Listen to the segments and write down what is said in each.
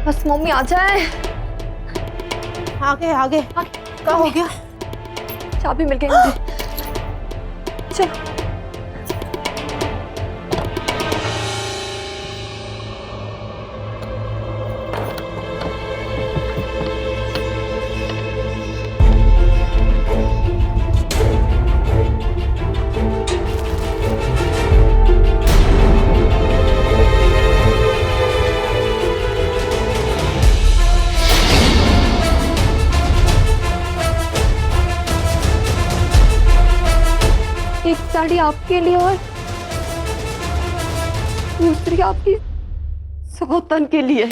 बस मम्मी आ जाए। आगे आगे क्या हो गया? चाबी मिल गई मुझे। चलो। एक साड़ी आपके लिए और दूसरी आपकी सौतन के लिए।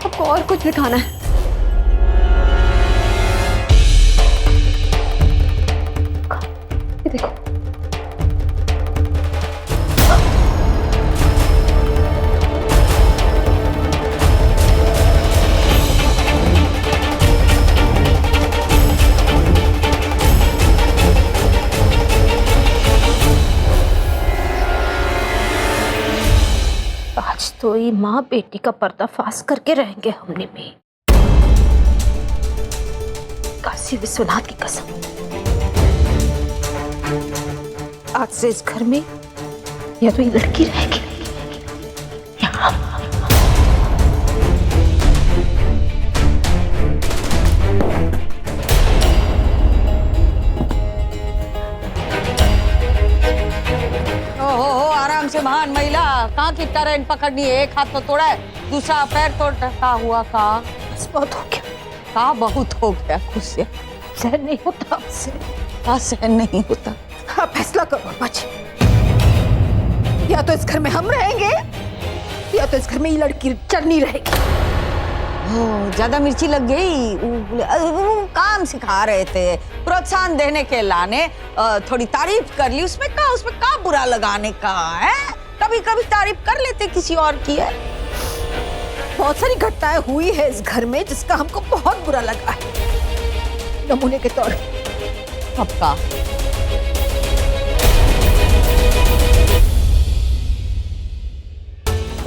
आपको और कुछ दिखाना है? ये देखो। आज तो ये माँ बेटी का पर्दाफाश करके रहेंगे हमने भी। काशी विश्वनाथ की कसम, आज से इस घर में या तो ये लड़की रहेगी या हम। आराम से महान महिला, कहाँ की ट्रेन पकड़नी है? एक हाथ तो तोड़ा है, दूसरा पैर तोड़ा हुआ। कहाँ बस बहुत हो गया। कहाँ बहुत हो गया? खुशियाँ सहन नहीं होता आपसे। कहाँ सहन नहीं होता? आप फैसला करो अम्मा जी, या तो इस घर में हम रहेंगे या तो इस घर में ये लड़की चरनी रहेगी। ज्यादा मिर्ची लग गई। वो काम सिखा रहे थे, प्रोत्साहन देने के लाने थोड़ी तारीफ कर ली। उसमें का बुरा लगाने का है? कभी कभी तारीफ कर लेते किसी और की है। बहुत सारी घटनाएं हुई है इस घर में जिसका हमको बहुत बुरा लगा है। नमूने के तौर अब का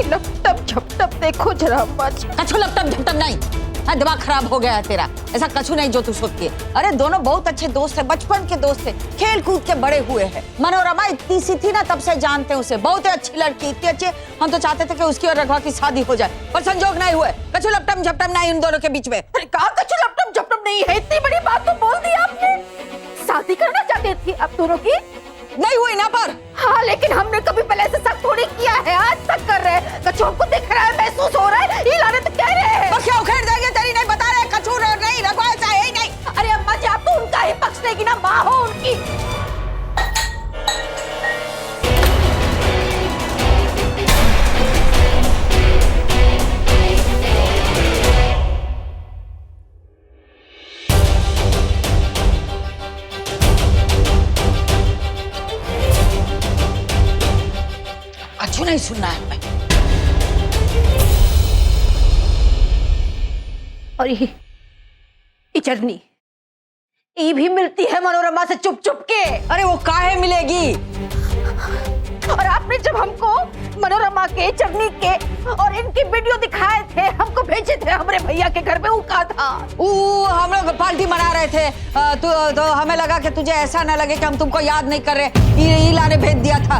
लपटप झपटप देखो जरा अम्मा जी। कछु लपटप झपटप नहीं है, दिमाग खराब हो गया है तेरा। ऐसा कछु नहीं जो तू सोचती है। अरे दोनों बहुत अच्छे दोस्त हैं, बचपन के दोस्त थे, खेल कूद के बड़े हुए हैं। मनोरमा इतनी सी थी ना, तब से जानते हैं उसे। बहुत ही अच्छी लड़की, इतनी अच्छी। हम तो चाहते थे कि उसकी और रघुआ की शादी हो जाए, पर संजोग नहीं हुए। कछु लपटप झपटप नहीं इन दोनों के बीच में। अरे कहा कछु लपटप झपटप नहीं है? इतनी बड़ी बात तो बोल दी आपने। शादी करना चाहते थी आप दोनों की? नहीं हुई ना पर। हाँ, लेकिन हमने कभी पहले ऐसे शक थोड़ी किया है, आज तक कर रहे हैं। कछु हमको दिख रहा है, महसूस हो रहा है, ये लाने तो कह रहे हैं। बस क्या उखेड़ देंगे? तेरी नहीं बता रहे, कछु नहीं, रघुआ ऐसा है ही नहीं। अरे अम्मा जी, आप तो उनका ही पक्ष लेगी ना, माँ हो उनकी। कछु नहीं सुनना है हमें। और ये चटनी ये भी मिलती है मनोरमा से चुप चुप के। अरे वो काहे मिलेगी? और आपने जब हमको मनोरमा के, चटनी के और इनकी वीडियो दिखाए थे, हमको भेजे थे हमारे भैया के घर में, वो कहा था हम लोग पार्टी मना रहे थे। तो हमें लगा कि तुझे ऐसा ना लगे कि हम तुमको याद नहीं कर रहे। ये लाने भेज दिया था।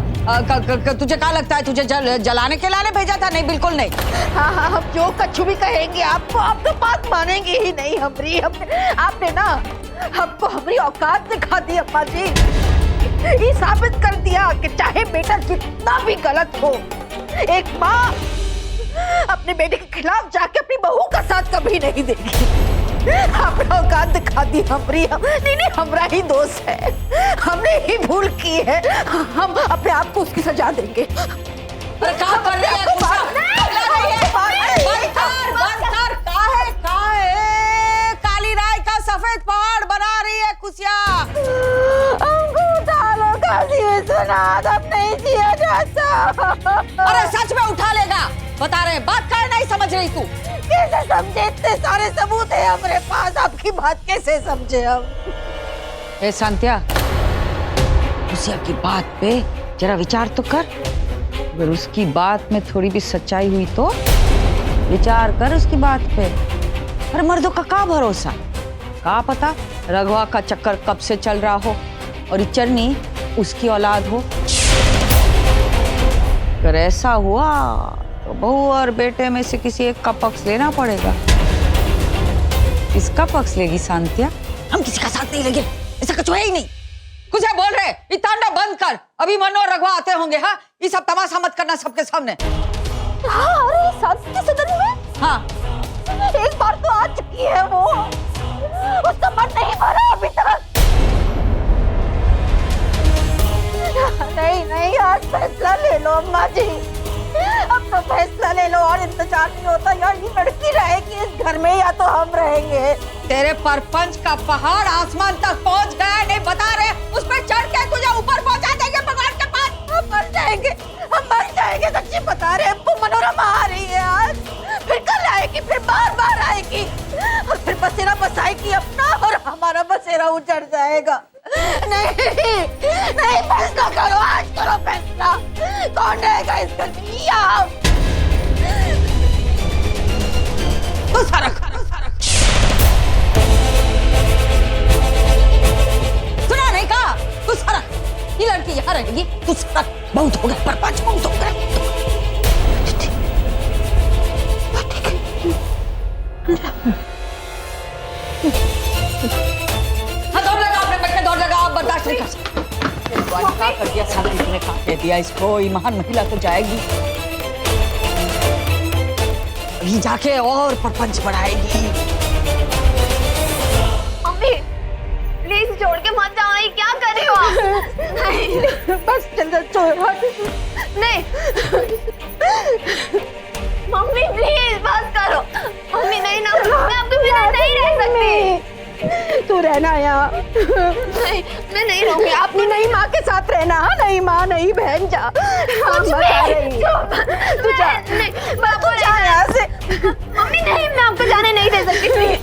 तुझे क्या लगता है तुझे जलाने के लाने भेजा था? नहीं, बिल्कुल नहीं। हाँ हाँ, हम जो कछु भी कहेंगे आपको, आप तो बात मानेंगे ही नहीं हमारी। आपने ना हमको हमारी औकात दिखा दी अम्मा जी। ये साबित कर दिया कि चाहे बेटा जितना भी गलत हो, एक माँ अपने बेटे के खिलाफ जाके अपनी बहू का साथ कभी नहीं देगी। आपने औकात दिखा दी हमारी। नहीं, हमारा ही दोष है, हमने ही भूल की है। हम अपने आप को उसकी सजा देंगे। अरे क्या कर रही है? काली राय का सफेद पहाड़ बना रही है खुशिया। अब नहीं जिया जाता। अरे सच में उठा लेगा, बता रहे। बात कर नहीं समझ रही तू? कैसे समझे? इतने सारे सबूत है हमारे पास, आपकी बात कैसे समझे हम? ए संत्या, मौसिया की बात पे जरा विचार तो कर। अगर उसकी बात में थोड़ी भी सच्चाई हुई तो विचार कर उसकी बात पे। अरे मर्दों का क्या भरोसा, क्या पता रघुआ का चक्कर कब से चल रहा हो और ये चरनी उसकी औलाद हो। अगर ऐसा हुआ तो बहू और बेटे में से किसी एक का पक्ष लेना पड़ेगा। किसका पक्ष लेगी शांतिया? हम किसी का साथ नहीं लेंगे, ऐसा कुछ है ही नहीं। कुछ है बोल रहे, ये तांडव बंद कर। अभी मनो और रघुआ आते होंगे। हाँ, ये सब तमाशा मत करना सबके सामने। हाँ, अरे शांति सदन में हाँ, एक बार तो आ चुकी है वो, उसका मन नहीं भरा अभी तक। नहीं नहीं, आज फैसला ले लो अम्मा जी, अब तो फैसला ले लो और इंतजार नहीं होता। यार ये लड़की रहेगी इस घर में या तो हम रहेंगे। तेरे परपंच का पहाड़ आसमान तक पहुंच गया है, नहीं बता रहे? उस पर चढ़ के तुझे ऊपर पहुंचा देंगे भगवान के पास। हम मर जाएंगे, हम मर जाएंगे, सच्ची बता रहे हैं। वो मनोरमा आ रही है आज, फिर कल आएगी, फिर बार बार आएगी और फिर बसेरा बसाएगी अपना और हमारा बसेरा उजड़ जाएगा। नहीं नहीं, फैसला करो, आज करो फैसला। कौन रहेगा इस घर में? या तू सरक, सुना नहीं कहा? तू सरक, ये लड़की यहाँ रहेगी। तू सरक, बहुत हो गया परपंच, बहुत हो गया। हाँ, दौड़ लगा अपने बेटे, दौड़ लगा। आप बर्दाश्त नहीं कर सकते। क्या कर दिया शांति ने, कहा दे दिया इसको। ये महान महिला तो जाएगी, अभी जाके और परपंच बढ़ाएगी। मम्मी प्लीज छोड़ के मत जाओ, ये क्या कर रही हो आप? नहीं बस जल्दी छोड़। नहीं मम्मी प्लीज बस करो। मम्मी नहीं ना, मैं आपके बिना नहीं रह सकती। तू रहना यहाँ। नहीं, मैं नहीं रहूंगी। आप तू नहीं, माँ के साथ रहना। नहीं माँ, नहीं बहन, जा। कुछ नहीं, तू जा, तू जा यहाँ से। मम्मी नहीं, मैं आपको जाने नहीं दे सकती प्लीज।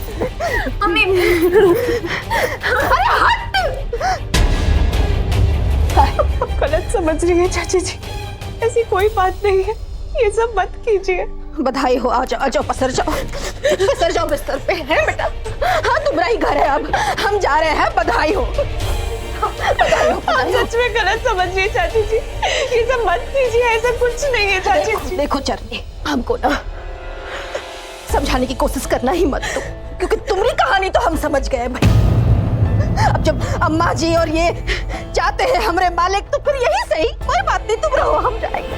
मम्मी अरे हट। गलत समझ रही है चाची जी, ऐसी कोई बात नहीं है, ये सब मत कीजिए। बधाई हो, आ जाओ, आ जाओ, पसर जाओ बिस्तर पे। है बेटा? हाँ, तुम्हारा ही घर है अब, हम जा रहे हैं। बधाई हो, बधाई हो। आप सच में गलत समझ रही है चाची जी, ये सब मत कीजिए, ऐसा कुछ नहीं है चाची जी। देखो चरनी, हमको ना समझाने की कोशिश करना ही मत दो, क्योंकि तुम्हारी कहानी तो हम समझ गए भाई। अब जब अम्मा जी और ये चाहते हैं हमरे मालिक, तो फिर यही सही। कोई बात नहीं, तुम रहो, हम जाएंगे।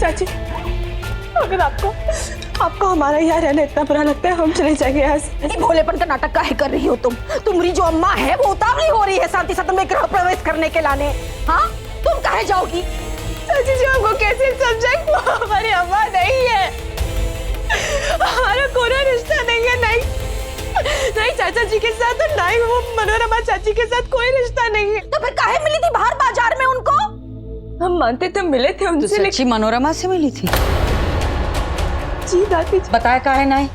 चाची, अगर आपको हमारा यहाँ रहना इतना बुरा लगता है, हम चले जाएंगे यहाँ से। ये भोलेपन का नाटक काहे कर रही हो तुम? तुम्हारी जो अम्मा है वो उतावली हो रही है शांति सदन में गृह प्रवेश करने के लाने। हाँ, तुम काहे जाओगी? चाची जी, हमको कैसे समझाएं? वो हमारी अम्मा नहीं है, हमारा कोई रिश्ता नहीं है। नहीं चाचा जी के साथ और ना ही वो मनोरमा चाची के साथ कोई रिश्ता नहीं है। तो फिर काहे मिली थी बाहर बाजार में उनको? हम मानते थे, मिले थे उनसे, तो सच्ची मनोरमा से मिली थी? जी दादी जी, बताया काहे नहीं?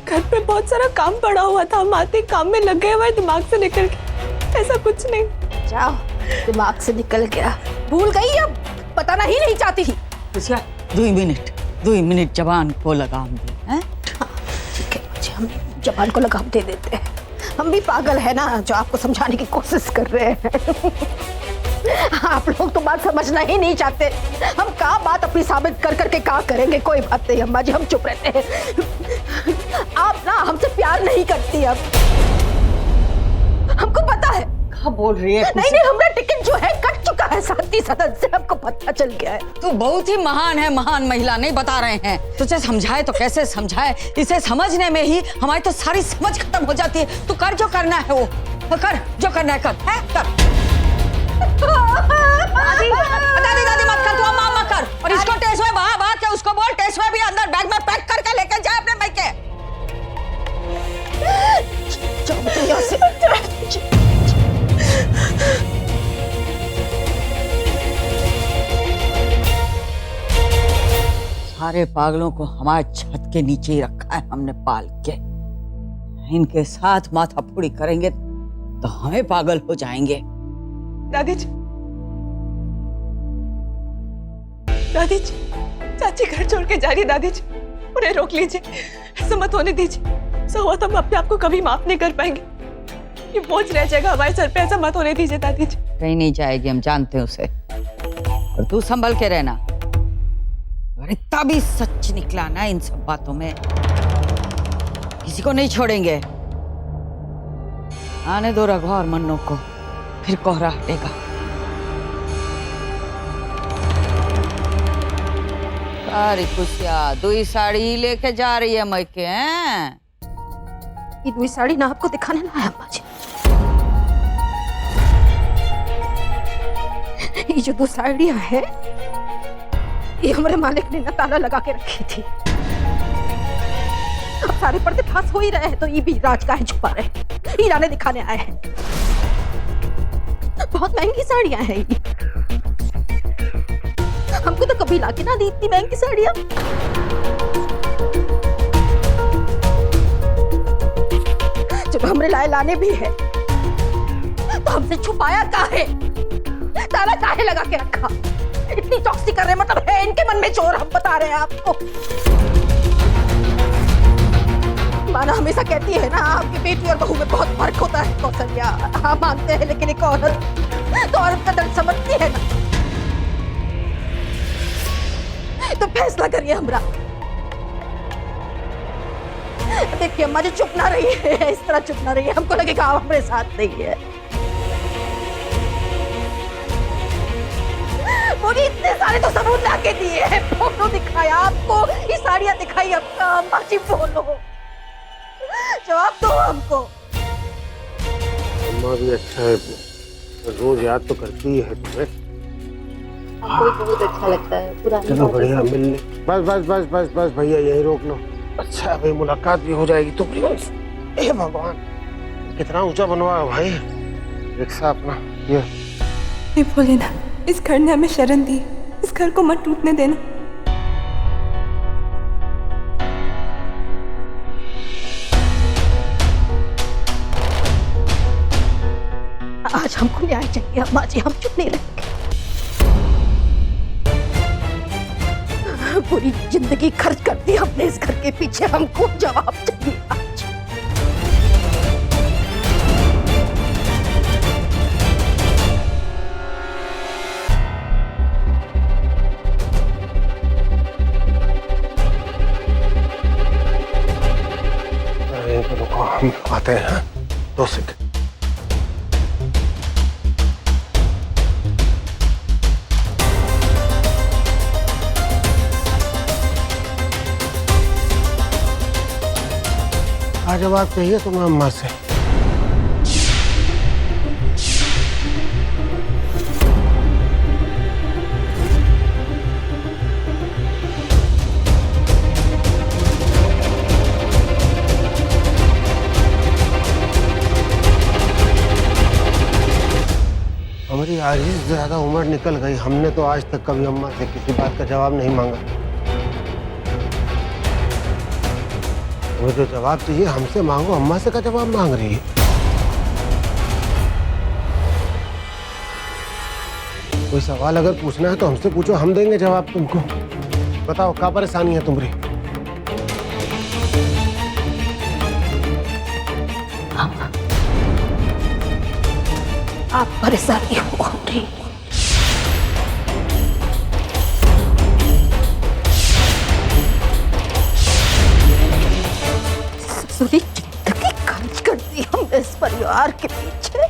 घर पे बहुत सारा काम पड़ा हुआ था, हम आते काम में लग गए, हुए दिमाग से निकल गया, ऐसा कुछ नहीं। जाओ, दिमाग से निकल गया, भूल गई, अब बताना ही नहीं चाहती थी। 2 मिनट जबान को लगाम दे। हैं? ठीक है, मुझे हम जबान को लगाम दे देते हैं। हम भी पागल है ना, जो आपको समझाने की कोशिश कर रहे हैं। आप लोग तो बात समझना ही नहीं चाहते। हम क्या बात अपनी साबित कर करके क्या करेंगे? कोई बात नहीं अम्मा जी, हम चुप रहते हैं। आप ना हमसे प्यार नहीं करती अब, हमको पता है। क्या बोल रही है? नहीं, हमारा टिकट जो है कट चुका है शांति सदन से, हमको पता चल गया है। तू बहुत ही महान है, महान महिला, नहीं बता रहे हैं? तुझे समझाए तो कैसे समझाए? इसे समझने में ही हमारी तो सारी समझ खत्म हो जाती है। तू कर जो करना है वो कर, जो करना है कर, है कर। दादी मत कर, तू अम्मा कर। और इसको टेस्ट में बहा के उसको बोल टेस्ट में भी अंदर बैग में पैक करके लेके जाए अपने मायके। जाओ तो यहाँ से। सारे पागलों को हमारे छत के नीचे ही रखा है हमने पाल के। इनके साथ माथा फोड़ी करेंगे तो हमें पागल हो जाएंगे। दादी जी, दादी जी, चाची घर छोड़ के जा रही है। दादी जी, उन्हें रोक लीजिए, ऐसा मत होने दीजिए। ऐसा हुआ तो हम अपने आप को कभी माफ नहीं कर पाएंगे। ये बोझ रह जाएगा हमारे सर पे, ऐसा मत होने दीजिए दादी जी। कहीं नहीं जाएगी, हम जानते हैं उसे। और तू संभल के रहना। अरे तभी सच निकला ना इन सब बातों में, किसी को नहीं छोड़ेंगे। आने दो रघु और मन्नू को, फिर कोहरा हटेगा। सारी खुशियाँ दुई साड़ी लेके जा रही है मैके हैं। ये दूसरी साड़ी ना आपको दिखाने लाया अम्मा जी। ये जो दो साड़ियां हैं, ये हमारे मालिक ने ना ताला लगा के रखी थी। अब सारे पर्दे फांस हो ही रहे हैं, तो ये भी राज का है छुपा रहे। हीरा ने दिखाने आए हैं। बहुत महंगी साड़ियां हैं ये। हमको तो कभी लाके ना दी इतनी महंगी साड़ियां। जब हमरे लाने भी है, तो हमसे छुपाया काहे? ताला काहे लगा के रखा? इतनी चौकसी कर रहे, मतलब है इनके मन में चोर। हम बता रहे हैं आपको। माना हमेशा कहती है ना, आपकी बेटी और बहू में बहुत फर्क होता है कौशल्या। हाँ मानते हैं, लेकिन एक औरत तो औरत का दर्द समझती है ना। तो फैसला करिए हमरा। देखिए अम्मा जी, चुप ना रही है, इस तरह चुप ना रही है। हमको लगेगा आप हमारे साथ नहीं है। मुझे इतने सारे तो सबूत लाके दिए हैं, फोटो दिखाया आपको, ये साड़ियां दिखाई। अब अम्मा जी बोलो, जवाब दो हमको। अम्मा भी अच्छा है, रोज याद तो करती है तुम्हें। हमको बहुत अच्छा लगता है। पूरा चलो बढ़िया, मिलने। बस बस बस बस बस भैया, यही रोक लो। अच्छा भाई, मुलाकात भी हो जाएगी तुम्हारी। ए भगवान, कितना ऊंचा बनवाया भाई रिक्शा अपना। ये बोले ना, इस घर ने हमें शरण दी, इस घर को मत टूटने देना। आज हमको न्याय चाहिए अम्मा जी, हम चुप नहीं रहेंगे। पूरी जिंदगी खर्च कर दी हमने इस घर के पीछे, हमको जवाब चाहिए आज। रुको, हम आते हैं। 2 सेकंड। आज जवाब चाहिए तुम्हें अम्मा से। हमारी आज ही ज्यादा उम्र निकल गई, हमने तो आज तक कभी अम्मा से किसी बात का जवाब नहीं मांगा। वो जो जवाब चाहिए हमसे मांगो, अम्मा से का जवाब मांग रही है। कोई सवाल अगर पूछना है तो हमसे पूछो, हम देंगे जवाब तुमको। बताओ क्या परेशानी है तुम्हारी? आप परेशानी हो हमारी। ससुरी जिंदगी खर्च कर दी हमने इस परिवार के पीछे।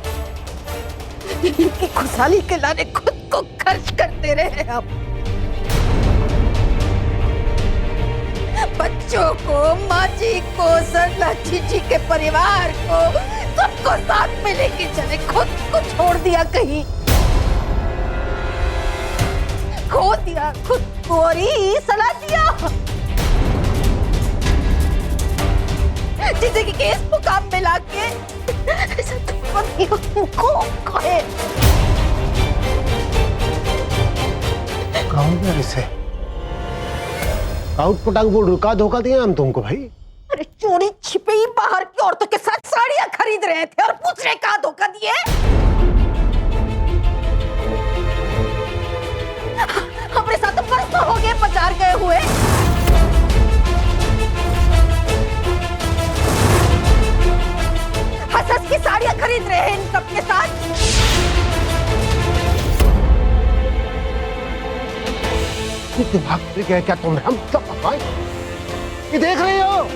इनकी खुशहाली के लाने खुद को खर्च करते रहे हम। बच्चों को, माँ जी को, सरला जीजी के परिवार को, सबको साथ में लेके चले, खुद को छोड़ दिया कहीं, खो दिया खुद को और ही सलाह दिया। जिंदगी के इस मुकाम में लाके ऐसा तुमको कहे। कहो यार इसे, आउट पटांग बोल, रुका धोखा दिया हम तुमको भाई। अरे चोरी छिपे ही बाहर की औरतों के साथ साड़ियां खरीद खरीद रहे थे और दूसरे का धोखा दिए। हमारे साथ तो परसों हो गए बाजार गए हुए। हंस की साड़ियां खरीद रहे हैं इन सबके साथ। दिमाग फिर गया क्या तुम? हम सब ये देख रहे हो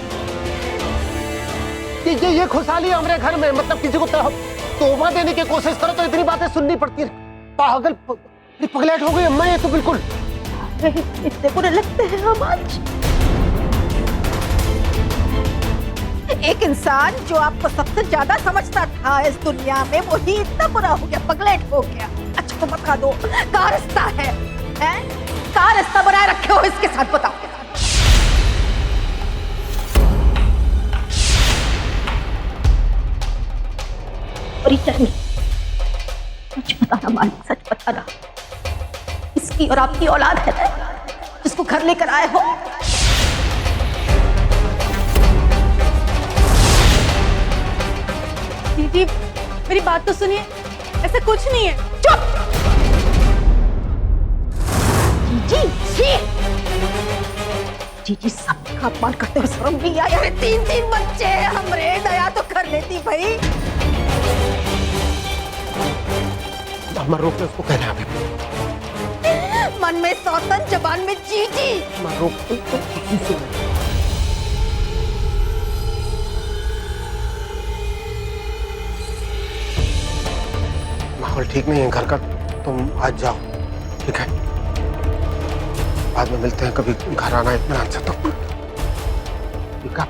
कि ये खुशहाली हमारे घर में, मतलब किसी को तोहफा देने की कोशिश करो तो इतनी बातें सुननी पड़ती है। पागल पगलेट हो गई अम्मा ये तो बिल्कुल। इतने बुरे लगते हैं हम आज। एक इंसान जो आपको सबसे ज्यादा समझता था इस दुनिया में, वो ही इतना बुरा हो गया, पगलेट हो गया। अच्छा तो बता दो, का रिश्ता है? का रिश्ता बनाए रखे हो इसके साथ, बताओ। सच बताना मालिक, सच बताना। इसकी और आपकी औलाद है ना जिसको घर लेकर आए हो? दीदी मेरी बात तो सुनिए, ऐसा कुछ नहीं है। चुप! जी सबका अपमान करते हुए शर्म नहीं आई? अरे 3 बच्चे हैं हमरे, दया तो कर लेती भाई। अम्मा रोक ले उसको, कहना है मन में सौतन, जबान में जी। अम्मा रोक ले। माहौल ठीक नहीं है घर का, तुम आज जाओ ठीक है? बाद में मिलते हैं कभी, घर आना इत्मीनान से तो ठीक है?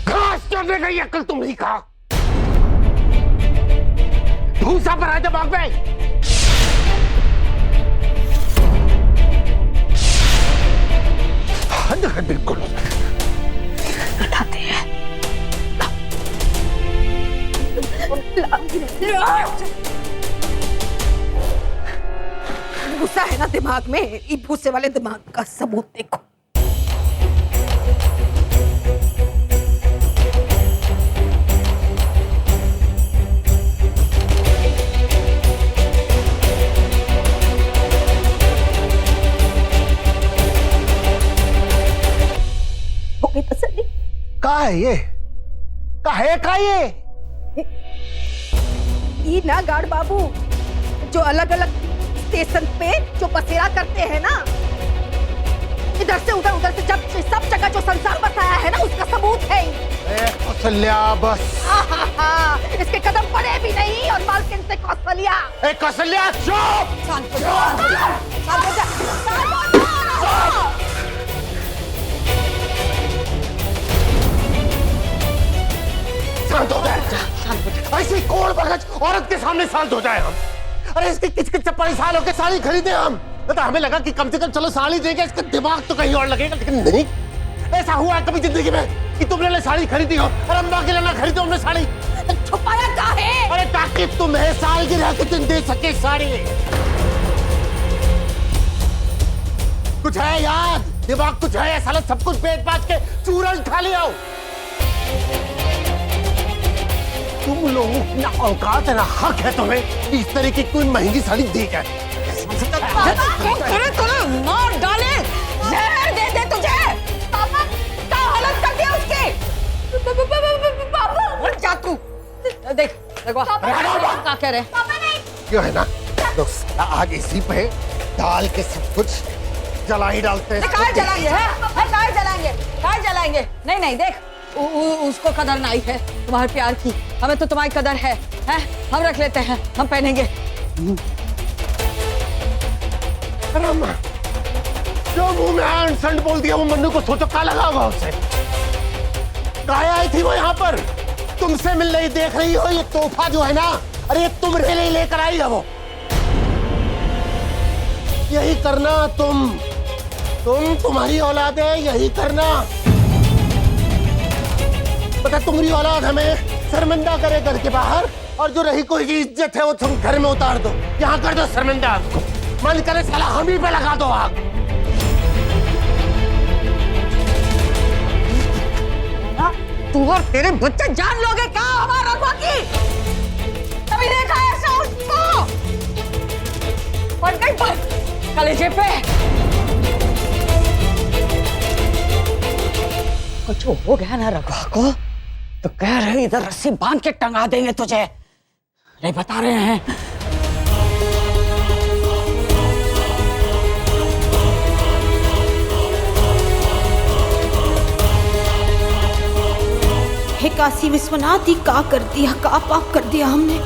घास चढ़ने गई अक्ल तुम नहीं कहा, भूसा पर आ दिमाग में। बिल्कुल बताते हैं। गुस्सा है ना दिमाग में, इस भूसे वाले दिमाग का सबूत देखो। तसल्ली का है ये? का है का ये ना गार्ड बाबू जो अलग अलग स्टेशन पे जो बसेरा करते हैं ना, इधर से उधर से जब सब जगह जो संसार बसाया है ना, उसका सबूत है। कौशल्या बस। इसके कदम पड़े भी नहीं और मालकिन से कौशल्या। कौशल्या चुप! शांत हो जा। शांत हो जाए। ऐसी कोड़ बगज औरत के सामने शांत हो जाए हम। अरे इसकी किच-किच से परेशान होकर साड़ी खरीदे हम, तो हमें लगा कि कम से कम चलो साड़ी देंगे, इसका दिमाग तो कहीं और लगेगा, लेकिन नहीं। ऐसा हुआ कभी जिंदगी में कि तुमने साड़ी खरीदी हो और अम्मा के लिए ना खरीदो हमने साड़ी? छुपाया क्या है? अरे ताकि तुम्हें सालगिरह के दिन दे सके साड़ी। कुछ है याद, दिमाग कुछ है? साला सब कुछ पेट पाट के चूरन खा लिया हो। तुम लोगों की ना औकात है ना हक है तुम्हें इस तरह की कोई महंगी साड़ी दी जाए। मार डाले, जहर दे दे तुझे। पापा क्या हालत कर दिया उसकी? पापा जा तू। देख देखो क्या कह रहे? क्यों है ना तो आज इसी पे डाल के सब कुछ जला ही डालते हैं। काय जलाएंगे? काय जलाएंगे? काय जलाएंगे? नहीं नहीं देख, उसको कदर नहीं है तुम्हारे प्यार की, हमें तो तुम्हारी कदर है? हम रख लेते हैं, हम पहनेंगे। अरे अम्मा, जो मुंह में आया इंसल्ट बोल दिया, वो मन्नू को सोचो क्या लगा होगा उससे। गाय आई थी वो यहाँ पर, तुमसे मिल रही, देख रही हो ये तोहफा जो है ना, अरे ये तुम्हारे लिए लेकर आई है वो। यही करना तुम्हारी औलाद है, यही करना। पता तुम्हारी औलाद हमें शर्मिंदा करे घर के बाहर, और जो रही कोई की इज्जत है वो तुम घर में उतार दो, यहाँ कर दो शर्मिंदा आपको। मन करे साला हम ही पे लगा दो आग। तू और तेरे बच्चे जान लोगे क्या हमारा रघुआ की? कभी देखा ऐसा उसको? पड़ गई कलेजे पे। कुछ हो गया ना रघुआ को तो कह रहे इधर रस्सी बांध के टंगा देंगे तुझे, नहीं बता रहे हैं। हे काशी विश्वनाथ, ही का कर दिया, का पाप कर दिया हमने।